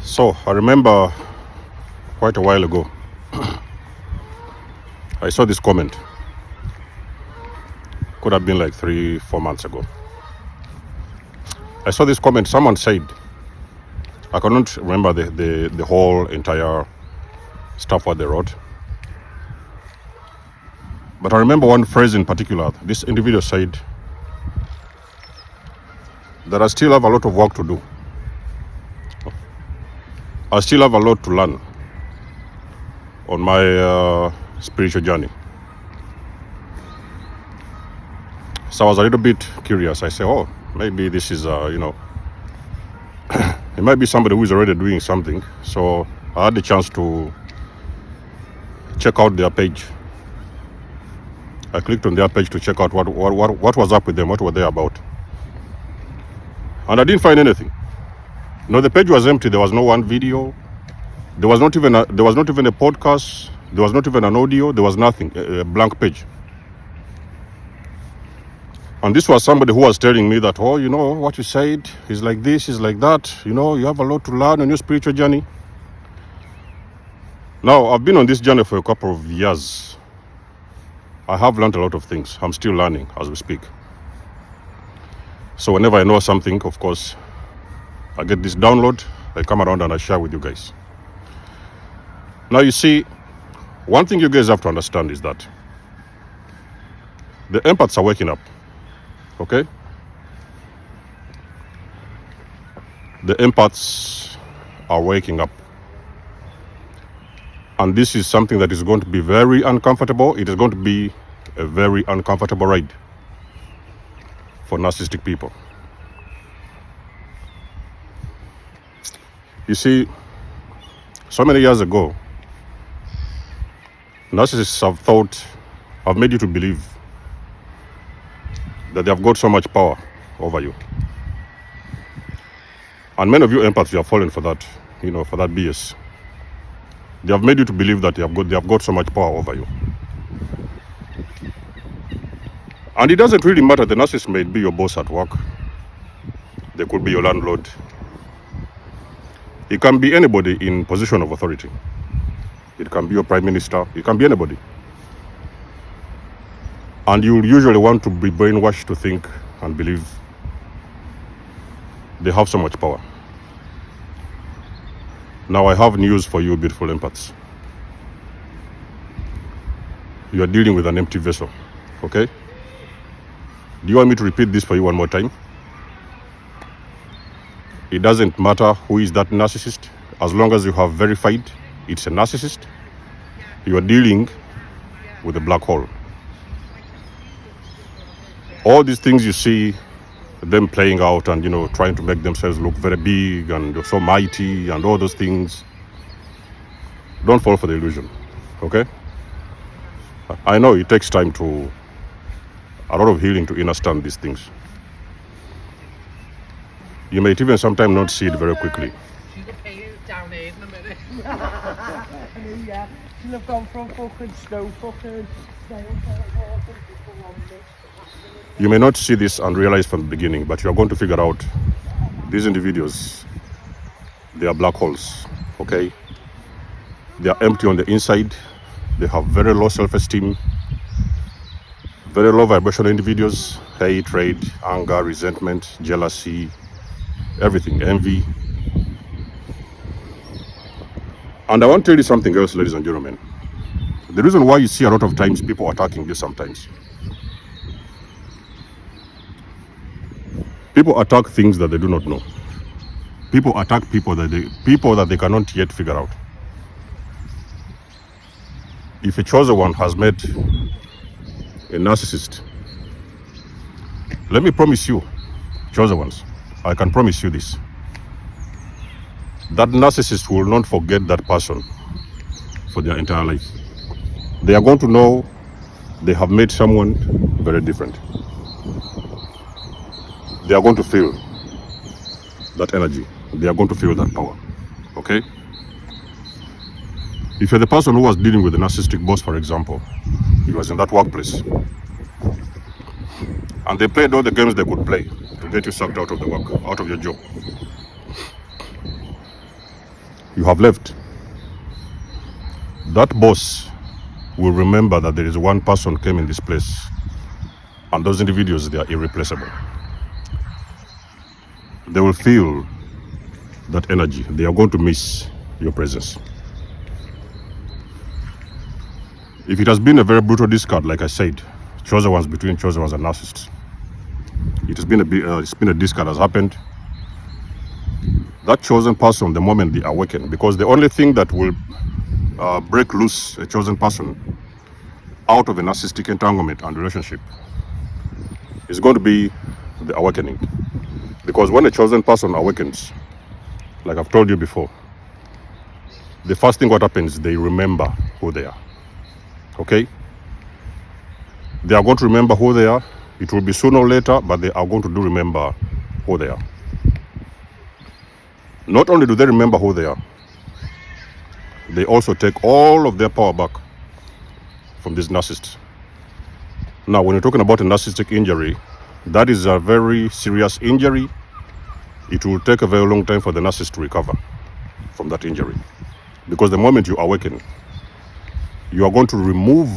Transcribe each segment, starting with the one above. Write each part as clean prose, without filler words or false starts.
So I remember quite a while ago, I saw this comment. Could have been like 3-4 months ago. I saw this comment. Someone said, I cannot remember the whole entire stuff what they wrote, but I remember one phrase in particular. This individual said that I still have a lot of work to do. I still have a lot to learn on my spiritual journey. So I was a little bit curious. I said, oh, maybe this is, it might be somebody who is already doing something. So I had the chance to check out their page. I clicked on their page to check out what was up with them, what were they about. And I didn't find anything. No, the page was empty. There was no one video. There was not even a podcast. There was not even an audio. There was nothing. A blank page. And this was somebody who was telling me that, oh, what you said is like this, is like that. You have a lot to learn on your spiritual journey. Now, I've been on this journey for a couple of years. I have learned a lot of things. I'm still learning as we speak. So whenever I know something, of course, I get this download, I come around and I share with you guys. Now, you see, one thing you guys have to understand is that the empaths are waking up. Okay? The empaths are waking up. And this is something that is going to be very uncomfortable. It is going to be a very uncomfortable ride for narcissistic people. You see, so many years ago, narcissists have made you to believe that they have got so much power over you. And many of you empaths, you have fallen for that, for that BS. They have made you to believe that they have got so much power over you. And it doesn't really matter. The narcissist may be your boss at work. They could be your landlord. It can be anybody in position of authority. It can be your prime minister. It can be anybody. And you usually want to be brainwashed to think and believe they have so much power. Now I have news for you, beautiful empaths. You are dealing with an empty vessel, okay? Do you want me to repeat this for you one more time? It doesn't matter who is that narcissist. As long as you have verified it's a narcissist, you are dealing with a black hole. All these things you see them playing out and, trying to make themselves look very big and so mighty and all those things, don't fall for the illusion, okay? I know it takes time a lot of healing to understand these things. You may even sometimes not see it very quickly. Down here in a minute. Yeah, she'll have gone from fucking snow fucking snail. You may not see this and realize from the beginning, but you are going to figure out these individuals, they are black holes, okay? They are empty on the inside. They have very low self-esteem, very low vibrational individuals, hatred, anger, resentment, jealousy, everything, envy. And I want to tell you something else, ladies and gentlemen. The reason why you see a lot of times people attacking this sometimes, people attack things that they do not know. People attack people that they cannot yet figure out. If a chosen one has met a narcissist, let me promise you, chosen ones, I can promise you this. That narcissist will not forget that person for their entire life. They are going to know they have met someone very different. They are going to feel that energy. They are going to feel that power. Okay? If you're the person who was dealing with a narcissistic boss, for example, he was in that workplace, and they played all the games they could play to get you sucked out of the work, out of your job. you have left, that boss will remember that there is one person came in this place, and those individuals, they are irreplaceable. They will feel that energy. They are going to miss your presence. If it has been a very brutal discard, like I said, chosen ones between chosen ones and narcissists, it's been a discard has happened. That chosen person, the moment they awaken, because the only thing that will break loose a chosen person out of a narcissistic entanglement and relationship is going to be the awakening. Because when a chosen person awakens, like I've told you before, the first thing what happens, they remember who they are. Okay? They are going to remember who they are. It will be sooner or later, but they are going to remember who they are. Not only do they remember who they are, they also take all of their power back from these narcissists. Now, when you're talking about a narcissistic injury, that is a very serious injury. It will take a very long time for the narcissist to recover from that injury. Because the moment you awaken, you are going to remove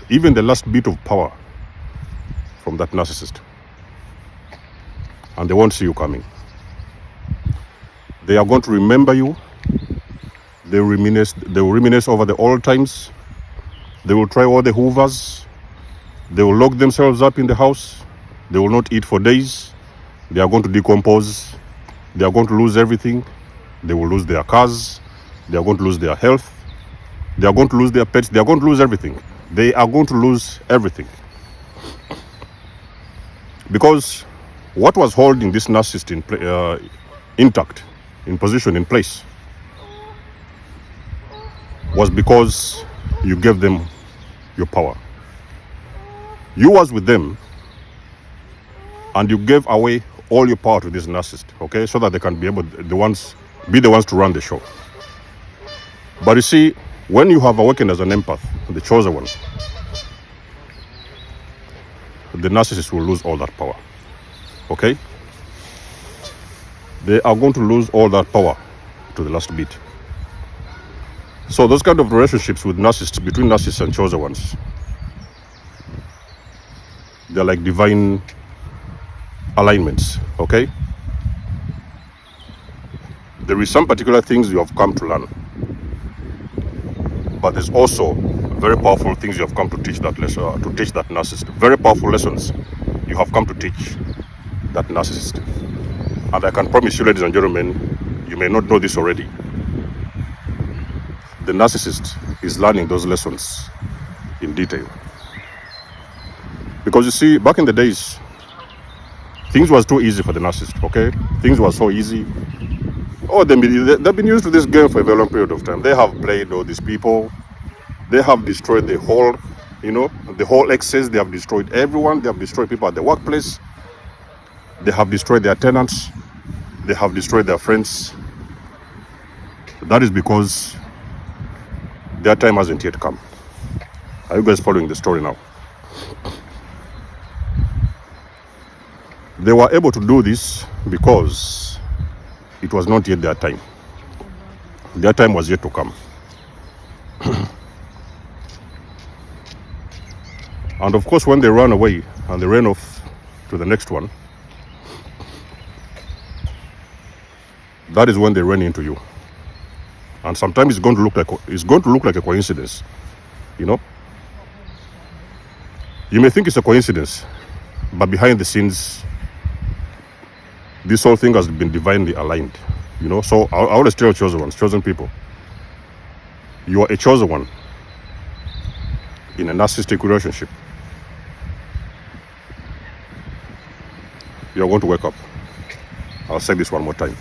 even the last bit of power from that narcissist. And they won't see you coming. They are going to remember you. They will reminisce over the old times. They will try all the hoovers. They will lock themselves up in the house. They will not eat for days. They are going to decompose. They are going to lose everything. They will lose their cars. They are going to lose their health. They are going to lose their pets. They are going to lose everything. They are going to lose everything. Because what was holding this narcissist intact, in position, in place, was because you gave them your power. You was with them, and you gave away all your power to this narcissist, okay, so that they can be the ones to run the show. But you see, when you have awakened as an empath, the chosen one, the narcissist will lose all that power, okay? They are going to lose all that power to the last bit. So those kind of relationships with narcissists, between narcissists and chosen ones, they're like divine alignments, okay? There is some particular things you have come to learn, but there's also very powerful things you have come to teach that lesson, to teach that narcissist. Very powerful lessons you have come to teach that narcissist. And I can promise you, ladies and gentlemen, you may not know this already. The narcissist is learning those lessons in detail. Because you see, back in the days, things was too easy for the narcissist, okay? Things were so easy. Oh, they've been used to this game for a very long period of time. They have played all these people. They have destroyed the whole, the whole excess. They have destroyed everyone. They have destroyed people at the workplace. They have destroyed their tenants. They have destroyed their friends. That is because their time hasn't yet come. Are you guys following the story now? They were able to do this because it was not yet their time. Their time was yet to come. And of course, when they ran away and they ran off to the next one, that is when they ran into you. And sometimes it's going to look like a coincidence, You may think it's a coincidence, but behind the scenes, this whole thing has been divinely aligned. So I always tell chosen people, you are a chosen one in a narcissistic relationship. You are going to wake up. I'll say this one more time.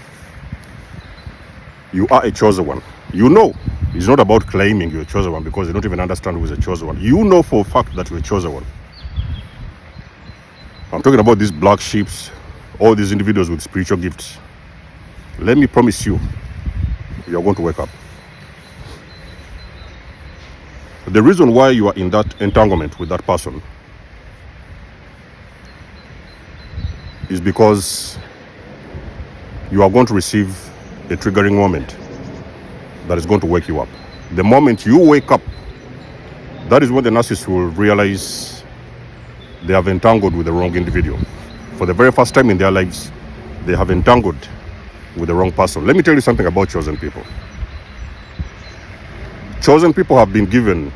You are a chosen one. It's not about claiming you're a chosen one, because they don't even understand who is a chosen one. You know for a fact that you're a chosen one. I'm talking about these black sheep, all these individuals with spiritual gifts. Let me promise you, you're going to wake up. The reason why you are in that entanglement with that person is because you are going to receive a triggering moment that is going to wake you up. The moment you wake up, that is when the narcissist will realize they have entangled with the wrong individual. For the very first time in their lives, they have entangled with the wrong person. Let me tell you something about chosen people. Chosen people have been given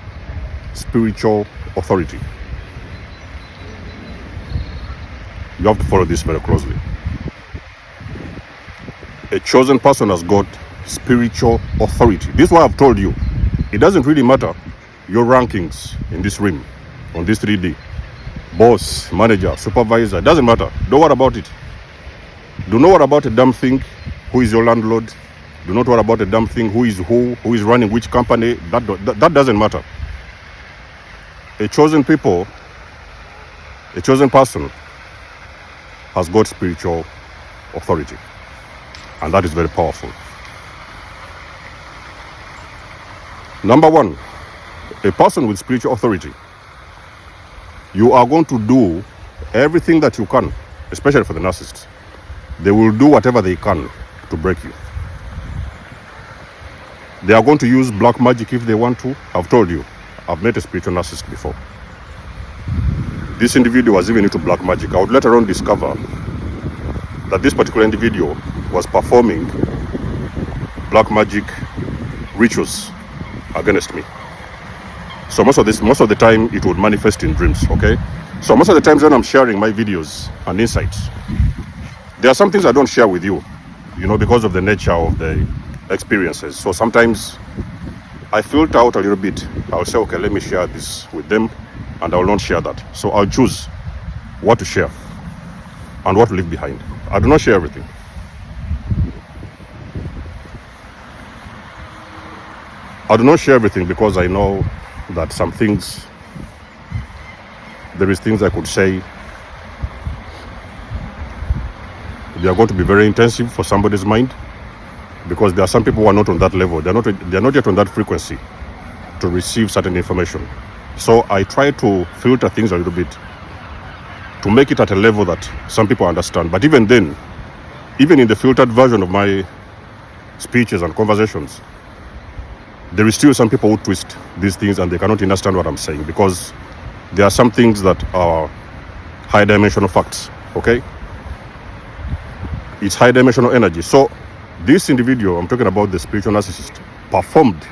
spiritual authority. You have to follow this very closely. A chosen person has got spiritual authority. This is why I've told you, it doesn't really matter your rankings in this rim, on this 3D. Boss, manager, supervisor, it doesn't matter. Don't worry about it. Do not worry about a damn thing. Who is your landlord? Do not worry about a damn thing. Who is running which company? That doesn't matter. A chosen people, a chosen person has got spiritual authority. And that is very powerful. Number one, a person with spiritual authority, you are going to do everything that you can, especially for the narcissists. They will do whatever they can to break you. They are going to use black magic if they want to. I've told you, I've met a spiritual narcissist before. This individual was even into black magic. I would later on discover that this particular individual was performing black magic rituals against me. So most of the time it would manifest in dreams, okay? So most of the times when I'm sharing my videos and insights, there are some things I don't share with you, because of the nature of the experiences. So sometimes I filter out a little bit. I'll say, okay, let me share this with them, and I will not share that. So I'll choose what to share and what to leave behind. I do not share everything. I do not share everything because I know that some things, there is things I could say, they are going to be very intensive for somebody's mind, because there are some people who are not on that level. They're not yet on that frequency to receive certain information. So I try to filter things a little bit to make it at a level that some people understand. But even then, even in the filtered version of my speeches and conversations, there is still some people who twist these things and they cannot understand what I'm saying, because there are some things that are high dimensional facts, okay? It's high dimensional energy. So this individual, I'm talking about the spiritual narcissist, performed.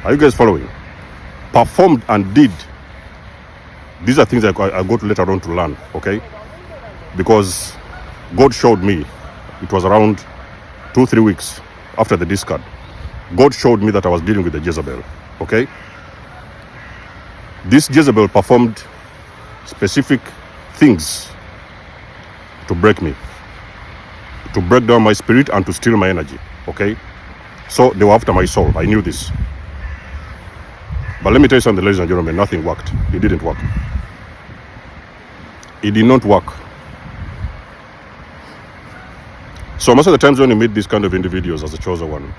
Are you guys following? Performed and did. These are things I got later on to learn, okay? Because God showed me, it was around 2-3 weeks after the discard, God showed me that I was dealing with a Jezebel, okay? This Jezebel performed specific things to break me, to break down my spirit and to steal my energy, okay? So they were after my soul. I knew this. But let me tell you something, ladies and gentlemen, nothing worked. It didn't work. It did not work. So most of the times when you meet these kind of individuals as a chosen one,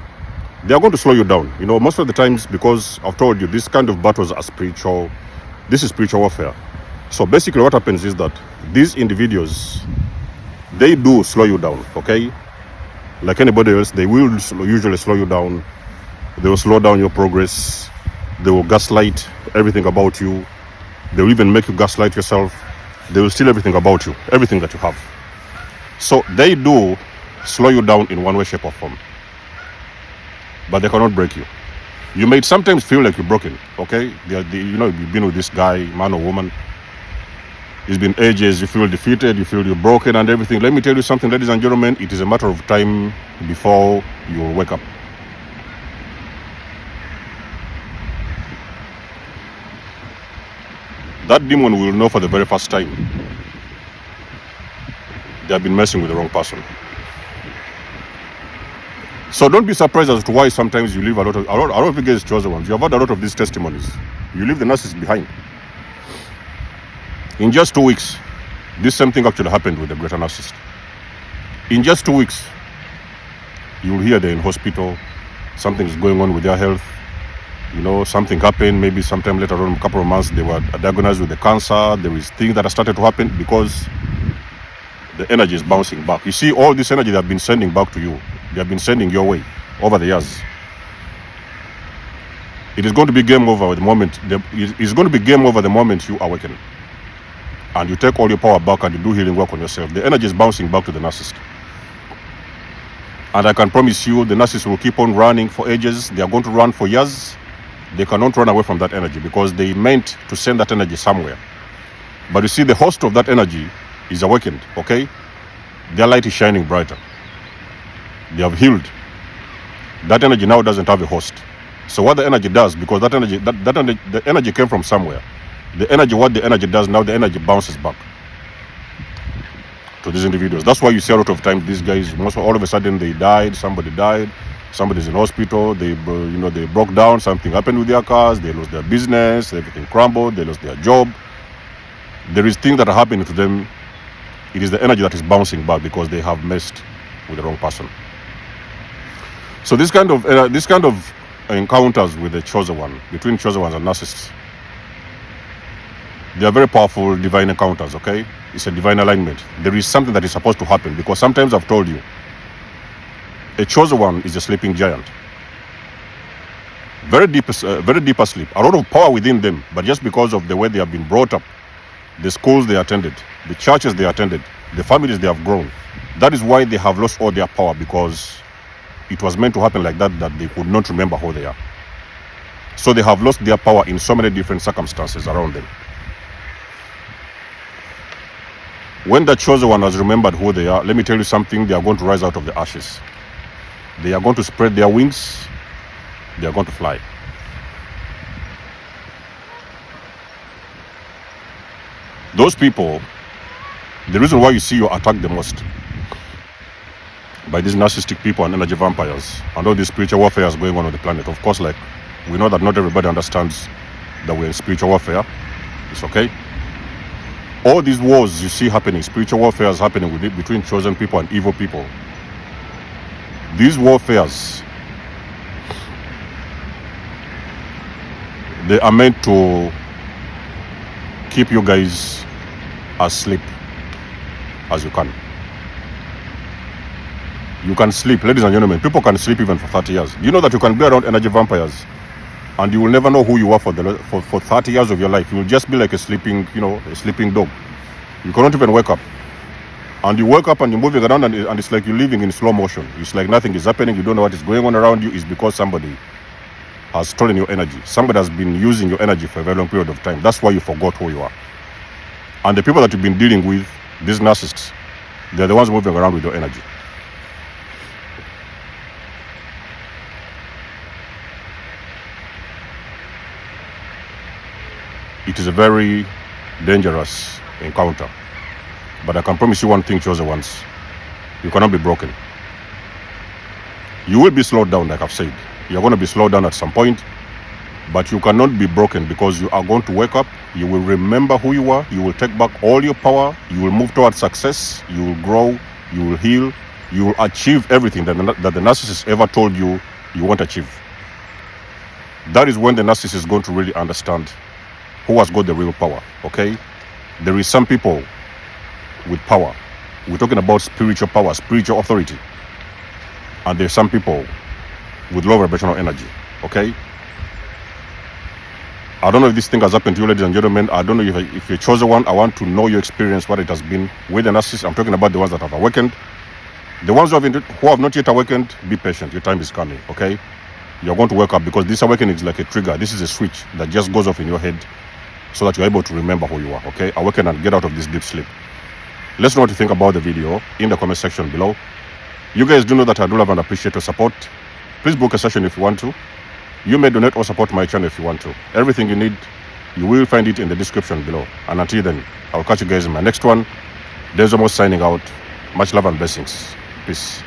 they are going to slow you down. Most of the times, because I've told you, this kind of battles are spiritual. This is spiritual warfare. So basically what happens is that these individuals, they do slow you down, okay? Like anybody else, they will usually slow you down. They will slow down your progress. They will gaslight everything about you. They will even make you gaslight yourself. They will steal everything about you, everything that you have. So they do slow you down in one way, shape or form. But they cannot break you. You may sometimes feel like you're broken, okay? You've been with this guy, man or woman. It's been ages, you feel defeated, you feel you're broken and everything. Let me tell you something, ladies and gentlemen, it is a matter of time before you will wake up. That demon will know for the very first time they have been messing with the wrong person. So don't be surprised as to why sometimes you leave a lot of you guys chosen ones. You have had a lot of these testimonies. You leave the narcissist behind. In just 2 weeks, this same thing actually happened with the greater narcissist. In just 2 weeks, you'll hear they're in hospital, something's going on with their health. Something happened, maybe sometime later on, a couple of months, they were diagnosed with the cancer. There is things that have started to happen because the energy is bouncing back. You see, all this energy they've been sending back to you, they have been sending your way over the years. It is going to be game over the moment. It's going to be game over the moment you awaken, and you take all your power back and you do healing work on yourself. The energy is bouncing back to the narcissist, and I can promise you, the narcissist will keep on running for ages. They are going to run for years. They cannot run away from that energy because they meant to send that energy somewhere. But you see, the host of that energy is awakened. Okay, their light is shining brighter. They have healed. That energy now doesn't have a host. So what the energy does, because that energy, the energy came from somewhere. What the energy does now, the energy bounces back to these individuals. That's why you see a lot of time these guys, all of a sudden they died, somebody died, somebody's in hospital, they broke down, something happened with their cars, they lost their business, everything crumbled, they lost their job. There is things that are happening to them. It is the energy that is bouncing back because they have messed with the wrong person. So this kind of encounters with the chosen one, between chosen ones and narcissists, they are very powerful divine encounters. Okay, it's a divine alignment. There is something that is supposed to happen, because sometimes I've told you, a chosen one is a sleeping giant, very deep asleep, a lot of power within them, but just because of the way they have been brought up, the schools they attended, the churches they attended, the families they have grown, that is why they have lost all their power, because it was meant to happen like that, that they could not remember who they are. So they have lost their power in so many different circumstances around them. When the chosen one has remembered who they are, let me tell you something, they are going to rise out of the ashes. They are going to spread their wings. They are going to fly. Those people, the reason why you see you attacked the most by these narcissistic people and energy vampires and all this spiritual warfare is going on the planet. Of course, like, we know that not everybody understands that we're in spiritual warfare. It's okay. All these wars you see happening, spiritual warfare is happening between chosen people and evil people. These warfares, they are meant to keep you guys asleep as you can. You can sleep, ladies and gentlemen. People can sleep even for 30 years. You know that you can be around energy vampires and you will never know who you are for 30 years of your life. You will just be like a sleeping dog. You cannot even wake up. And you wake up and you're moving around and it's like you're living in slow motion. It's like nothing is happening. You don't know what is going on around you. It's because somebody has stolen your energy. Somebody has been using your energy for a very long period of time. That's why you forgot who you are. And the people that you've been dealing with, these narcissists, they're the ones moving around with your energy. It is a very dangerous encounter. But I can promise you one thing, chosen ones. You cannot be broken. You will be slowed down, like I've said. You're going to be slowed down at some point. But you cannot be broken, because you are going to wake up. You will remember who you are. You will take back all your power. You will move towards success. You will grow. You will heal. You will achieve everything that the narcissist ever told you you won't achieve. That is when the narcissist is going to really understand who has got the real power. Okay? There is some people with power. We're talking about spiritual power, spiritual authority. And there's some people with low vibrational energy. Okay? I don't know if this thing has happened to you, ladies and gentlemen. I don't know if you're chosen one. I want to know your experience, what it has been with the narcissist. I'm talking about the ones that have awakened. The ones who have not yet awakened, be patient. Your time is coming, okay? You're going to wake up, because this awakening is like a trigger. This is a switch that just goes off in your head so that you're able to remember who you are, okay? Awaken and get out of this deep sleep. Let's know what you think about the video in the comment section below. You guys do know that I do love and appreciate your support. Please book a session if you want to. You may donate or support my channel if you want to. Everything you need, you will find it in the description below. And until then, I'll catch you guys in my next one. There's almost signing out. Much love and blessings. Peace.